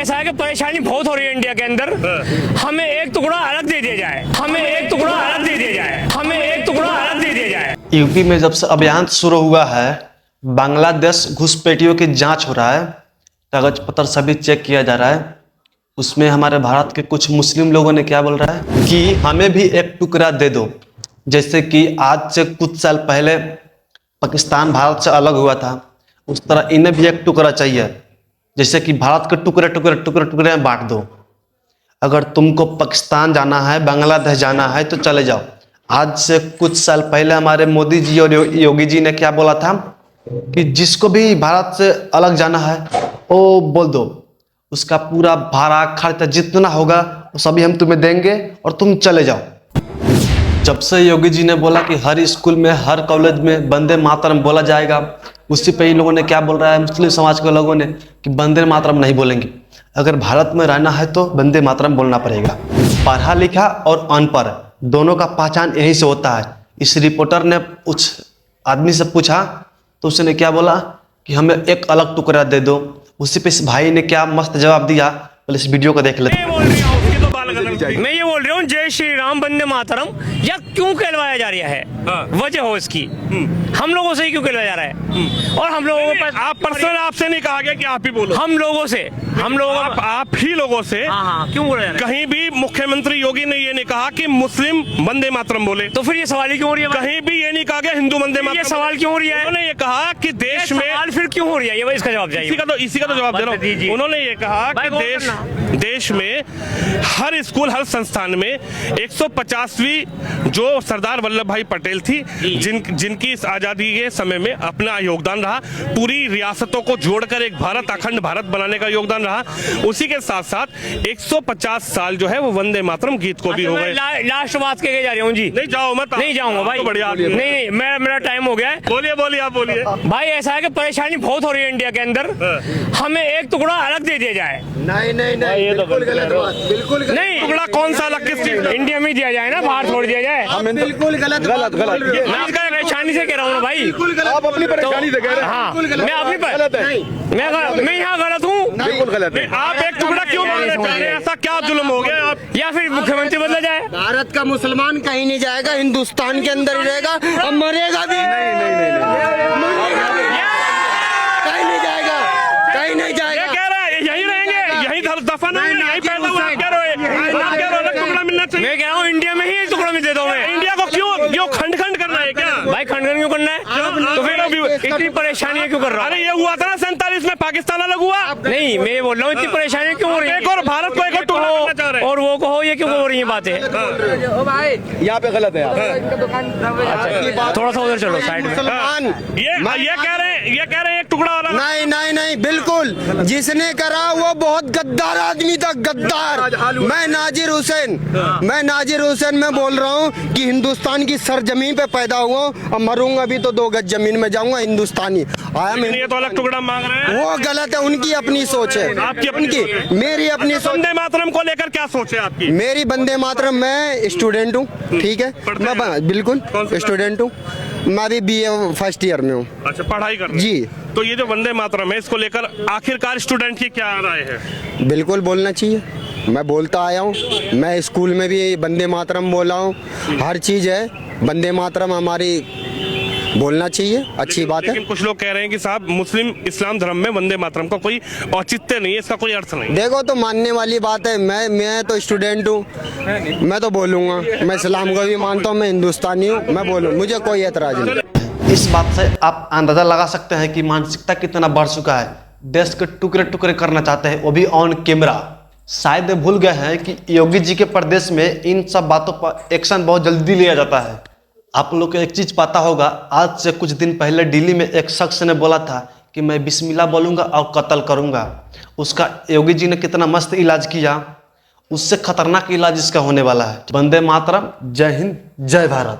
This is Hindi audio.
ऐसा है कि परेशानी बहुत हो रही है इंडिया के अंदर। हमें एक टुकड़ा अलग दे दिया जाए, हमें एक टुकड़ा अलग दे दिया जाए, हमें एक टुकड़ा अलग दे दिया जाए। यूपी में जब से अभियान शुरू हुआ है, बांग्लादेश घुसपैठियों की जांच हो रहा है, कागज पत्र सभी चेक किया जा रहा है। उसमें हमारे भारत के कुछ मुस्लिम लोगों ने क्या बोल रहा है कि हमें भी एक टुकड़ा दे दो। जैसे कि आज से कुछ साल पहले पाकिस्तान भारत से अलग हुआ था, उस तरह इन्हें भी एक टुकड़ा चाहिए। जैसे कि भारत के टुकड़े टुकड़े टुकड़े टुकड़े में बांट दो। अगर तुमको पाकिस्तान जाना है, बांग्लादेश जाना है तो चले जाओ। आज से कुछ साल पहले हमारे मोदी जी और योगी जी ने क्या बोला था कि जिसको भी भारत से अलग जाना है वो बोल दो, उसका पूरा भाड़ा खर्चा जितना होगा वो सभी हम तुम्हें देंगे और तुम चले जाओ। जब से योगी जी ने बोला कि हर स्कूल में, हर कॉलेज में वंदे मातरम बोला जाएगा, उसी पे इन लोगों ने क्या बोल रहा है, मुस्लिम समाज के लोगों ने, कि वंदे मातरम नहीं बोलेंगे। अगर भारत में रहना है तो वंदे मातरम बोलना पड़ेगा। पढ़ा लिखा और अनपढ़ दोनों का पहचान यहीं से होता है। इस रिपोर्टर ने उस आदमी से पूछा तो उसने क्या बोला कि हमें एक अलग टुकड़ा दे दो। उसी पे इस भाई ने क्या मस्त जवाब दिया, पहले इस वीडियो को देख लेते हैं। मैं ये बोल रहा हूँ जय श्री राम वंदे मातरम या क्यों कहलवाया जा रहा है, वजह हो इसकी। हम लोगों से ही क्यों कहलवाया जा रहा है? और हम लोगों को आप पर्सनल आपसे नहीं कहा गया कि आप ही बोलो, हम लोगों से, हम लोगों आप ही लोगों से। क्यों बोला जा रहा है? कहीं भी मुख्यमंत्री योगी ने ये नहीं कहा कि मुस्लिम वंदे मातरम बोले। तो फिर ये सवाल ही क्यों हो रही है? कहीं भी ये नहीं कहा गया हिंदू वंदे मातरम। ये सवाल क्यों हो रही है? उन्होंने ये कहा कि देश में सवाल फिर क्यों हो रही है, ये इसका जवाब चाहिए। इसी का तो जवाब दे रहा हूँ। उन्होंने ये कहा कि देश में हर स्कूल, हर संस्थान में 150वीं जो सरदार वल्लभ भाई पटेल थी, जिनकी इस आजादी के समय में अपना योगदान रहा, पूरी रियासतों को जोड़कर एक भारत, अखंड भारत बनाने का योगदान रहा। उसी के साथ साथ 150 साल जो है वो वंदे मातरम गीत को भी हो गए। लास्ट बात के जा रहा हूँ जी। नहीं जाओ मत, नहीं जाऊंगा भाई। बढ़िया, नहीं, मेरा टाइम हो गया है। बोलिए बोलिए, आप बोलिए भाई। ऐसा है कि परेशानी बहुत हो रही है इंडिया के अंदर। हमें एक टुकड़ा अलग दे दिया जाए। नहीं नहीं नहीं, बिल्कुल गलत बात, बिल्कुल गलत। नहीं, टुकड़ा कौन सा अलग, किस चीज? इंडिया में दिया जाए ना, बाहर छोड़ दिया जाए। बिल्कुल गलत गलत गलत। मैं आपका परेशानी से कह रहा हूँ ना भाई। आप अपनी परेशानी से कह रहे हैं। हाँ, मैं अपनी मैं यहाँ गलत हूँ। बिल्कुल गलत है। आप एक टुकड़ा क्यों मांगना चाह रहे हैं? ऐसा क्या जुल्म हो गया? आप या फिर मुख्यमंत्री बदला जाए। भारत का मुसलमान कहीं नहीं जाएगा, हिंदुस्तान के अंदर ही रहेगा और मरेगा भी। कहीं नहीं जाएगा, कहीं नहीं जाएगा। ये कह रहा है यहीं रहेंगे, यहीं दफन होंगे, यहीं पैदा हुआ। आप कह रहे हो अलग टुकड़ा मिलना चाहिए। मैं कह रहा हूँ इंडिया में ही टुकड़ा में दे दो। इंडिया को क्यों खंड खंड करना है क्या? भाई खंडन क्यों करना है? तो फिर इतनी परेशानियां क्यों कर रहा है? अरे ये हुआ था ना 47 में, पाकिस्तान अलग हुआ। नहीं, मैं ये बोल रहा हूँ इतनी परेशानियां क्यों हो रही है? एक और भारत को एक और टुकड़ा करना चाह रहे हैं। और वो कहो, ये क्यों हो रही है बातें? यहाँ पे गलत है। थोड़ा सा उधर चलो साइड में। मुसलमान ये कह रहे हैं एक टुकड़ा वाला। नहीं नहीं नहीं, बिल्कुल जिसने करा वो बहुत गद्दार आदमी था, गद्दार। मैं नाजिर हुसैन मैं बोल रहा हूँ कि हिंदुस्तान की सरजमीन पे पैदा हुआ और मरूंगा भी तो 2 गज जमीन में जाऊंगा, हिंदुस्तानी। ये तो अलग टुकड़ा मांग रहे हैं। वो गलत है, उनकी अपनी सोच है। आपकी अपनी मेरी अपनी सोच। वंदे मातरम को लेकर क्या सोच है आपकी? मेरी वंदे मातरम, मैं स्टूडेंट हूँ, ठीक है, मैं बिल्कुल स्टूडेंट हूँ। मैं अभी BA फर्स्ट ईयर में हूँ। अच्छा, पढ़ाई कर रहे हैं। जी। तो ये जो वंदे मातरम है, इसको लेकर आखिरकार स्टूडेंट की क्या राय है? बिल्कुल बोलना चाहिए। मैं बोलता आया हूँ, मैं स्कूल में भी वंदे मातरम बोला हूँ। हर चीज़ है, वंदे मातरम हमारी बोलना चाहिए, अच्छी बात है। लेकिन कुछ लोग कह रहे हैं कि साहब मुस्लिम इस्लाम धर्म में वंदे मातरम का कोई औचित्य नहीं है, इसका कोई अर्थ नहीं। देखो, तो मानने वाली बात है। मैं तो स्टूडेंट हूँ, मैं तो बोलूँगा। मैं इस्लाम को भी मानता हूँ, मैं हिंदुस्तानी हूँ, मैं बोलूँ, मुझे कोई एतराज नहीं। इस बात से आप अंदाजा लगा सकते हैं कि मानसिकता कितना बढ़ चुका है। देश के टुकड़े टुकड़े करना चाहते हैं, वो भी ऑन कैमरा। शायद भूल गए हैं कि योगी जी के प्रदेश में इन सब बातों पर एक्शन बहुत जल्दी लिया जाता है। आप लोग को एक चीज पता होगा, आज से कुछ दिन पहले दिल्ली में एक शख्स ने बोला था कि मैं बिस्मिल्लाह बोलूंगा और कत्ल करूंगा। उसका योगी जी ने कितना मस्त इलाज किया। उससे खतरनाक इलाज इसका होने वाला है। वंदे मातरम, जय हिंद, जय भारत।